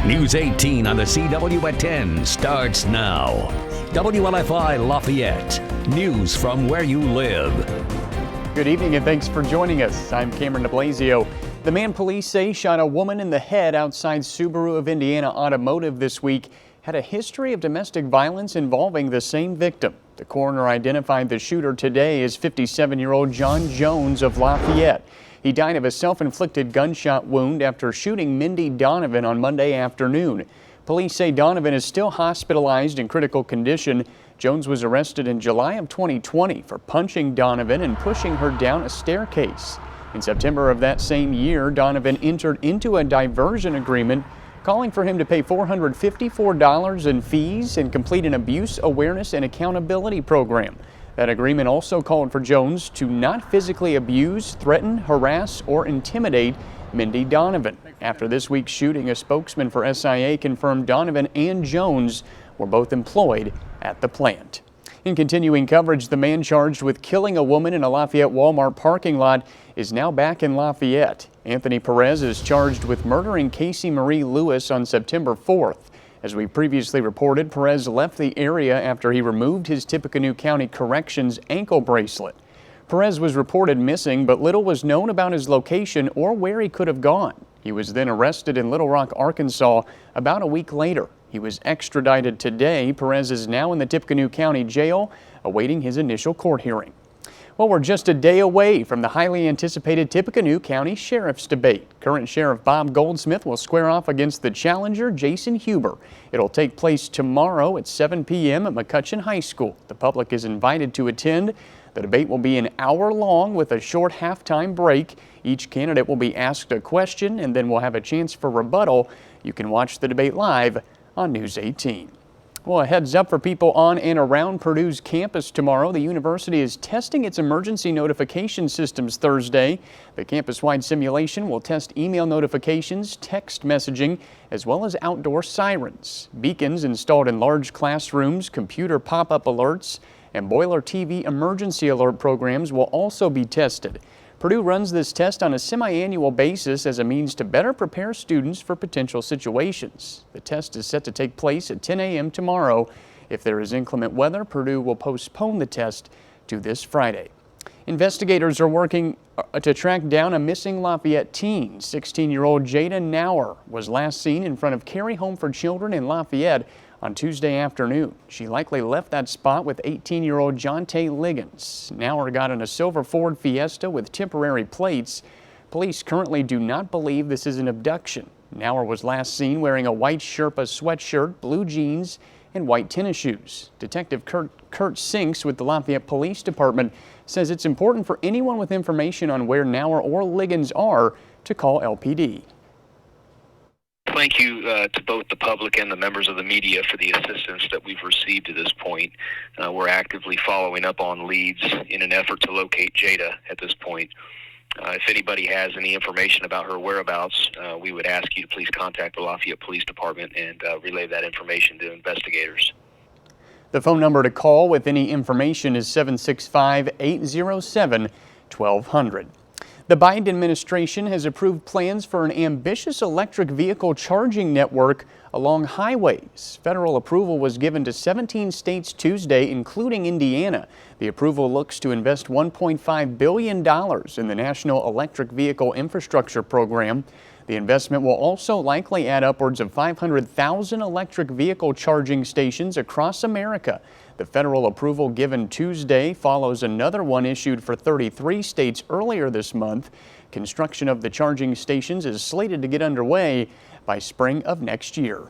News 18 on the CW at 10 starts now. WLFI Lafayette. News from where you live. Good evening and thanks for joining us. I'm Cameron DeBlasio. The man police say shot a woman in the head outside Subaru of Indiana Automotive this week had a history of domestic violence involving the same victim. The coroner identified the shooter today as 57-year-old John Jones of Lafayette. He died of a self-inflicted gunshot wound after shooting Mindy Donovan on Monday afternoon. Police say Donovan is still hospitalized in critical condition. Jones was arrested in July of 2020 for punching Donovan and pushing her down a staircase. In September of that same year, Donovan entered into a diversion agreement calling for him to pay $454 in fees and complete an abuse awareness and accountability program. That agreement also called for Jones to not physically abuse, threaten, harass, or intimidate Mindy Donovan. After this week's shooting, a spokesman for SIA confirmed Donovan and Jones were both employed at the plant. In continuing coverage, the man charged with killing a woman in a Lafayette Walmart parking lot is now back in Lafayette. Anthony Perez is charged with murdering Casey Marie Lewis on September 4th. As we previously reported, Perez left the area after he removed his Tippecanoe County Corrections ankle bracelet. Perez was reported missing, but little was known about his location or where he could have gone. He was then arrested in Little Rock, Arkansas, about a week later. He was extradited today. Perez is now in the Tippecanoe County Jail, awaiting his initial court hearing. Well, we're just a day away from the highly anticipated Tippecanoe County Sheriff's debate. Current Sheriff Bob Goldsmith will square off against the challenger, Jason Huber. It'll take place tomorrow at 7 p.m. at McCutcheon High School. The public is invited to attend. The debate will be an hour long with a short halftime break. Each candidate will be asked a question and then will have a chance for rebuttal. You can watch the debate live on News 18. Well, a heads up for people on and around Purdue's campus tomorrow. The university is testing its emergency notification systems Thursday. The campus-wide simulation will test email notifications, text messaging, as well as outdoor sirens. Beacons installed in large classrooms, computer pop-up alerts, and boiler TV emergency alert programs will also be tested. Purdue runs this test on a semi-annual basis as a means to better prepare students for potential situations. The test is set to take place at 10 a.m. tomorrow. If there is inclement weather, Purdue will postpone the test to this Friday. Investigators are working to track down a missing Lafayette teen. 16-year-old Jada Nauer was last seen in front of Carey Home for Children in Lafayette on Tuesday afternoon. She likely left that spot with 18-year-old Jonte Liggins. Nauer got in a silver Ford Fiesta with temporary plates. Police currently do not believe this is an abduction. Nauer was last seen wearing a white Sherpa sweatshirt, blue jeans, and white tennis shoes. Detective Kurt Sinks with the Lafayette Police Department says it's important for anyone with information on where Nauer or Liggins are to call LPD. Thank you to both the public and the members of the media for the assistance that we've received to this point. We're actively following up on leads in an effort to locate Jada at this point. If anybody has any information about her whereabouts, we would ask you to please contact the Lafayette Police Department and relay that information to investigators. The phone number to call with any information is 765-807-1200. The Biden administration has approved plans for an ambitious electric vehicle charging network along highways. Federal approval was given to 17 states Tuesday, including Indiana. The approval looks to invest $1.5 billion in the National Electric Vehicle Infrastructure Program. The investment will also likely add upwards of 500,000 electric vehicle charging stations across America. The federal approval given Tuesday follows another one issued for 33 states earlier this month. Construction of the charging stations is slated to get underway by spring of next year.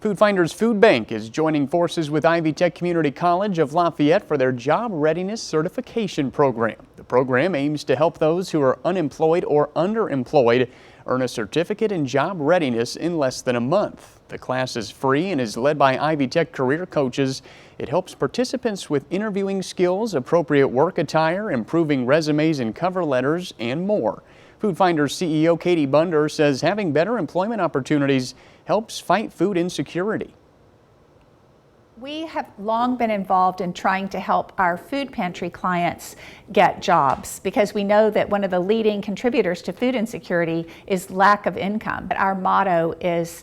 Food Finders Food Bank is joining forces with Ivy Tech Community College of Lafayette for their Job Readiness Certification Program. The program aims to help those who are unemployed or underemployed earn a certificate in job readiness in less than a month. The class is free and is led by Ivy Tech career coaches. It helps participants with interviewing skills, appropriate work attire, improving resumes and cover letters, and more. Food Finders CEO Katie Bunder says having better employment opportunities helps fight food insecurity. We have long been involved in trying to help our food pantry clients get jobs because we know that one of the leading contributors to food insecurity is lack of income. Our motto is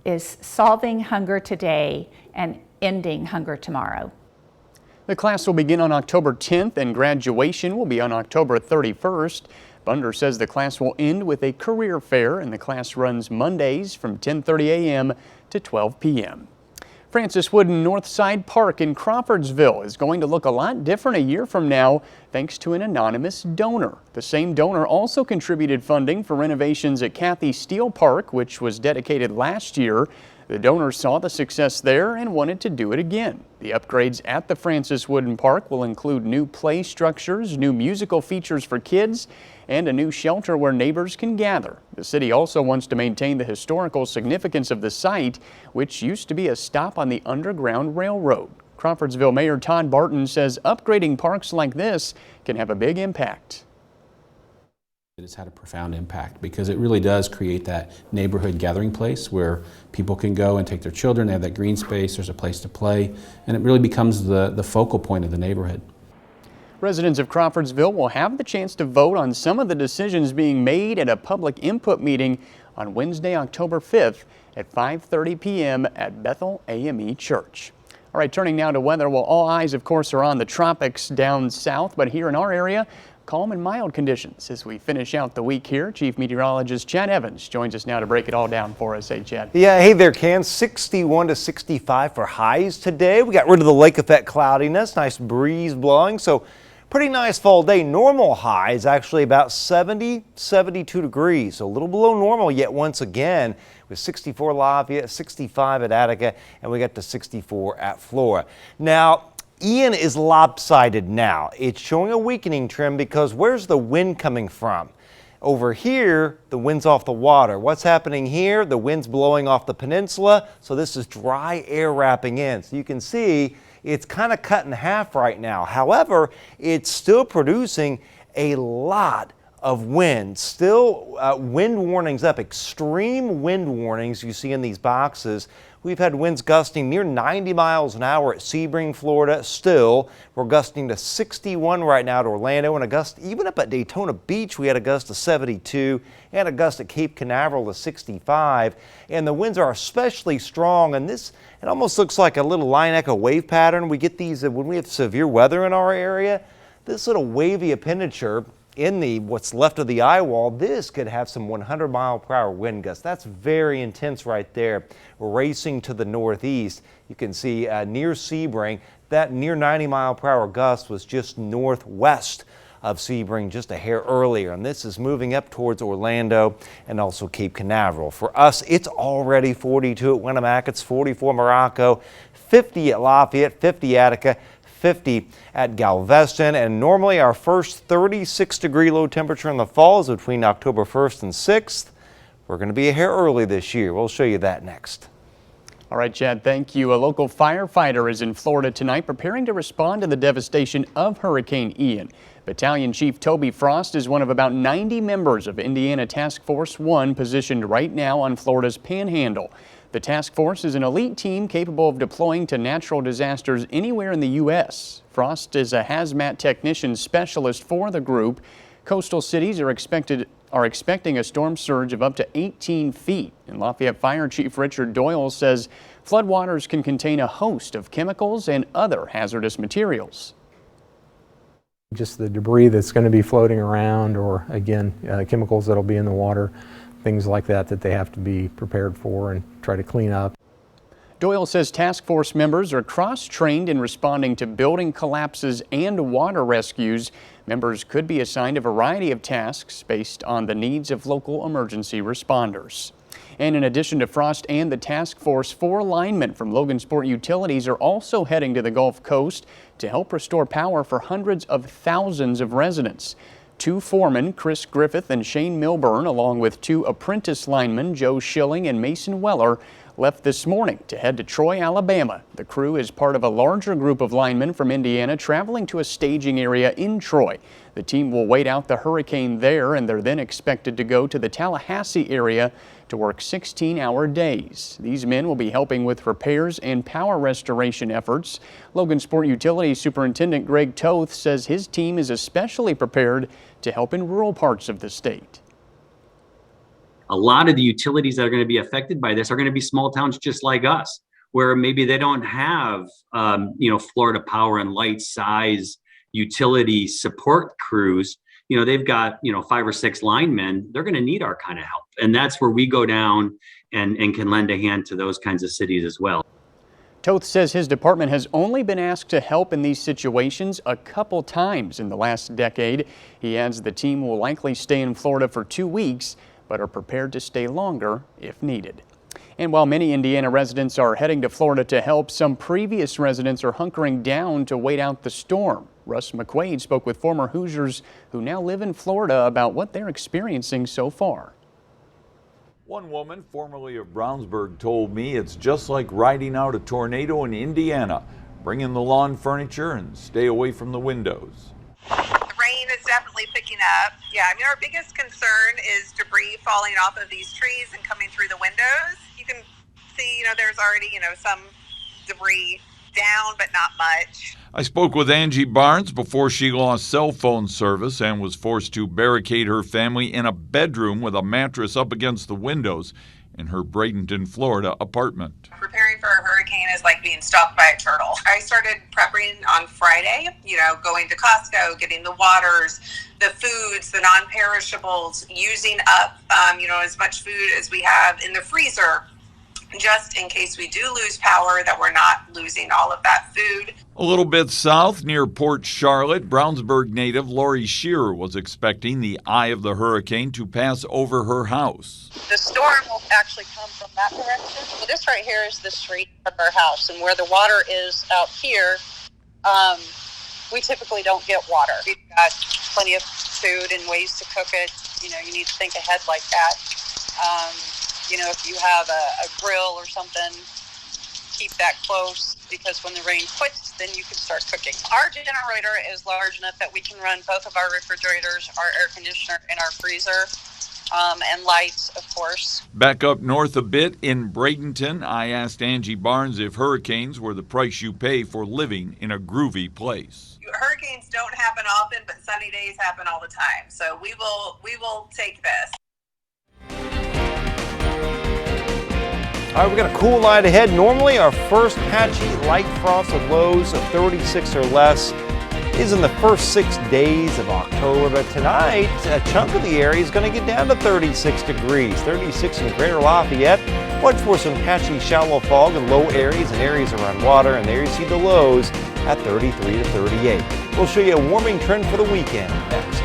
is solving hunger today and ending hunger tomorrow. The class will begin on October 10th and graduation will be on October 31st. Bunder says the class will end with a career fair, and the class runs Mondays from 10:30 a.m. to 12 p.m. Francis Wooden Northside Park in Crawfordsville is going to look a lot different a year from now thanks to an anonymous donor. The same donor also contributed funding for renovations at Kathy Steele Park, which was dedicated last year. The donor saw the success there and wanted to do it again. The upgrades at the Francis Wooden Park will include new play structures, new musical features for kids, and a new shelter where neighbors can gather. The city also wants to maintain the historical significance of the site, which used to be a stop on the Underground Railroad. Crawfordsville Mayor Todd Barton says upgrading parks like this can have a big impact. It's had a profound impact because it really does create that neighborhood gathering place where people can go and take their children. They have that green space, there's a place to play, and it really becomes the focal point of the neighborhood. Residents of Crawfordsville will have the chance to vote on some of the decisions being made at a public input meeting on Wednesday, October 5th at 5:30 p.m. at Bethel AME Church. All right, turning now to weather. Well, all eyes, of course, are on the tropics down south, but here in our area, calm and mild conditions as we finish out the week here. Chief Meteorologist Chad Evans joins us now to break it all down for us. Hey, Chad. Yeah, hey there, Ken. 61 to 65 for highs today. We got rid of the lake effect cloudiness, nice breeze blowing, so pretty nice fall day. Normal high is actually about 70, 72 degrees, so a little below normal yet once again with 64 Lafayette, 65 at Attica, and we got to 64 at Flora. Now, Ian is lopsided now. It's showing a weakening trend because where's the wind coming from? Over here, the wind's off the water. What's happening here? The wind's blowing off the peninsula, so this is dry air wrapping in. So you can see it's kind of cut in half right now. However, it's still producing a lot of wind. Still wind warnings up, extreme wind warnings you see in these boxes. We've had winds gusting near 90 miles an hour at Sebring, Florida. Still, we're gusting to 61 right now at Orlando, and a gust even up at Daytona Beach. We had a gust of 72 and a gust at Cape Canaveral to 65. And the winds are especially strong, and this, it almost looks like a little line echo wave pattern. We get these when we have severe weather in our area. This little wavy appendage in the what's left of the eye wall, this could have some 100-mile-per-hour wind gusts. That's very intense right there. Racing to the northeast, you can see near Sebring, that near 90-mile-per-hour gust was just northwest of Sebring just a hair earlier, and this is moving up towards Orlando and also Cape Canaveral. For us, it's already 42 at Winamac, 44 Morocco, 50 at Lafayette, 50 Attica, 50 at Galveston, and normally our first 36-degree low temperature in the fall is between October 1st and 6th. We're going to be a hair early this year. We'll show you that next. All right, Chad, thank you. A local firefighter is in Florida tonight preparing to respond to the devastation of Hurricane Ian. Battalion Chief Toby Frost is one of about 90 members of Indiana Task Force 1 positioned right now on Florida's Panhandle. The task force is an elite team capable of deploying to natural disasters anywhere in the U.S. Frost is a hazmat technician specialist for the group. Coastal cities are expecting a storm surge of up to 18 feet. And Lafayette Fire Chief Richard Doyle says floodwaters can contain a host of chemicals and other hazardous materials. Just the debris that's going to be floating around, or again, chemicals that'll be in the water. Things like that they have to be prepared for and try to clean up. Doyle says task force members are cross-trained in responding to building collapses and water rescues. Members could be assigned a variety of tasks based on the needs of local emergency responders. And in addition to Frost and the task force, 4 linemen from Logansport Utilities are also heading to the Gulf Coast to help restore power for hundreds of thousands of residents. 2 foremen, Chris Griffith and Shane Milburn, along with 2 apprentice linemen, Joe Schilling and Mason Weller, left this morning to head to Troy, Alabama. The crew is part of a larger group of linemen from Indiana traveling to a staging area in Troy. The team will wait out the hurricane there, and they're then expected to go to the Tallahassee area to work 16-hour days. These men will be helping with repairs and power restoration efforts. Logansport Utilities Superintendent Greg Toth says his team is especially prepared to help in rural parts of the state. A lot of the utilities that are going to be affected by this are going to be small towns just like us, where maybe they don't have, Florida Power and Light size utility support crews. They've got, 5 or 6 linemen. They're going to need our kind of help. And that's where we go down and can lend a hand to those kinds of cities as well. Toth says his department has only been asked to help in these situations a couple times in the last decade. He adds the team will likely stay in Florida for 2 weeks, but are prepared to stay longer if needed. And while many Indiana residents are heading to Florida to help, some previous residents are hunkering down to wait out the storm. Russ McQuaid spoke with former Hoosiers who now live in Florida about what they're experiencing so far. One woman, formerly of Brownsburg, told me it's just like riding out a tornado in Indiana. Bring in the lawn furniture and stay away from the windows. The rain is definitely picking up. Yeah, our biggest concern is debris falling off of these trees and coming through the windows. You can see, there's already, some debris down, but not much. I spoke with Angie Barnes before she lost cell phone service and was forced to barricade her family in a bedroom with a mattress up against the windows in her Bradenton, Florida apartment. Preparing for a hurricane is like being stalked by a turtle. I started prepping on Friday, going to Costco, getting the waters, the foods, the non-perishables, using up, as much food as we have in the freezer, just in case we do lose power, that we're not losing all of that food. A little bit south near Port Charlotte, Brownsburg native Lori Shearer was expecting the eye of the hurricane to pass over her house. The storm will actually come from that direction. So this right here is the street of our house, and where the water is out here, we typically don't get water. We've got plenty of food and ways to cook it. You need to think ahead like that. If you have a grill or something, keep that close, because when the rain quits, then you can start cooking. Our generator is large enough that we can run both of our refrigerators, our air conditioner, and our freezer, and lights, of course. Back up north a bit in Bradenton, I asked Angie Barnes if hurricanes were the price you pay for living in a groovy place. Hurricanes don't happen often, but sunny days happen all the time. So we will take this. All right, we've got a cool night ahead. Normally, our first patchy light frost with lows of 36 or less is in the first 6 days of October. But tonight, a chunk of the area is going to get down to 36 degrees, 36 in Greater Lafayette. Watch for some patchy shallow fog in low areas and areas around water. And there you see the lows at 33 to 38. We'll show you a warming trend for the weekend next.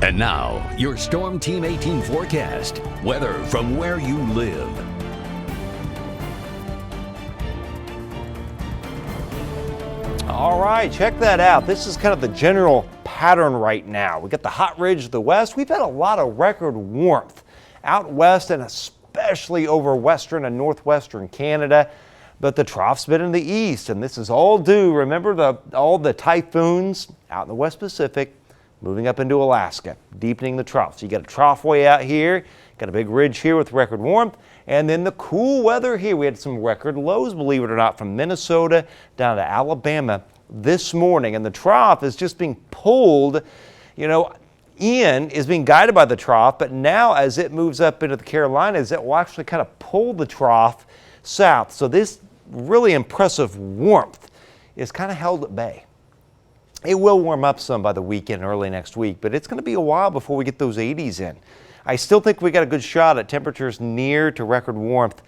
And now, your Storm Team 18 forecast. Weather from where you live. All right, check that out. This is kind of the general pattern right now. We got the hot ridge of the west. We've had a lot of record warmth out west and especially over western and northwestern Canada. But the trough's been in the east, and this is all due, remember, all the typhoons out in the West Pacific moving up into Alaska, deepening the trough. So you got a trough way out here, got a big ridge here with record warmth, and then the cool weather here. We had some record lows, believe it or not, from Minnesota down to Alabama this morning, and the trough is just being pulled. You know, Ian is being guided by the trough, but now as it moves up into the Carolinas, it will actually kind of pull the trough south. So this really impressive warmth is kind of held at bay. It will warm up some by the weekend, early next week, but it's going to be a while before we get those 80s in. I still think we got a good shot at temperatures near to record warmth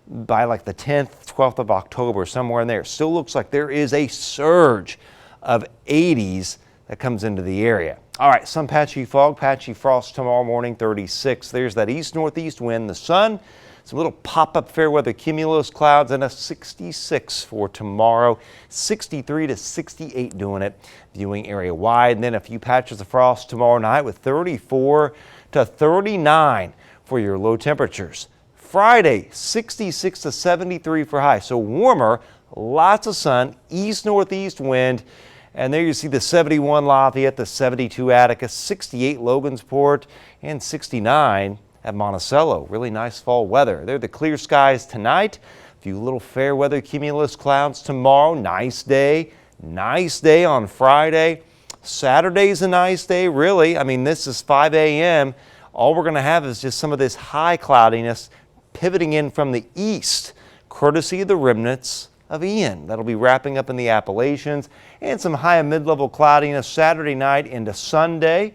by like the 10th, 12th of October, somewhere in there. Still looks like there is a surge of 80s that comes into the area. All right, some patchy fog, patchy frost tomorrow morning, 36. There's that east-northeast wind, the sun, some little pop-up fair weather cumulus clouds, and a 66 for tomorrow, 63 to 68 doing it, viewing area wide, and then a few patches of frost tomorrow night with 34 to 39 for your low temperatures. Friday, 66 to 73 for high, so warmer, lots of sun, east-northeast wind, and there you see the 71 Lafayette, the 72 Attica, 68 Logansport, and 69 at Monticello. Really nice fall weather. There are the clear skies tonight. A few little fair weather cumulus clouds tomorrow. Nice day on Friday. Saturday's a nice day, really. I mean, this is 5 a.m. All we're going to have is just some of this high cloudiness pivoting in from the east, courtesy of the remnants of Ian. That'll be wrapping up in the Appalachians, and some high and mid-level cloudiness Saturday night into Sunday,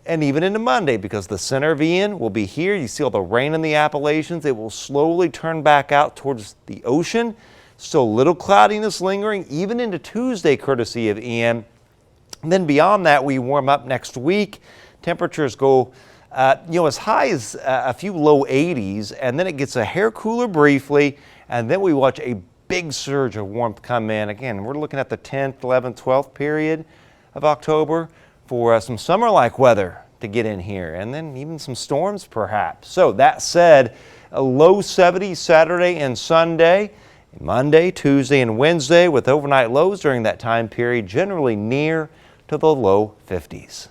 and even into Monday, because the center of Ian will be here. You see all the rain in the Appalachians. It will slowly turn back out towards the ocean. Still little cloudiness lingering even into Tuesday, courtesy of Ian. And then beyond that, we warm up next week. Temperatures go as high as a few low 80s, and then it gets a hair cooler briefly, and then we watch a big surge of warmth come in. Again, we're looking at the 10th, 11th, 12th period of October for some summer-like weather to get in here, and then even some storms perhaps. So that said, a low 70s Saturday and Sunday, Monday, Tuesday, and Wednesday, with overnight lows during that time period generally near to the low 50s.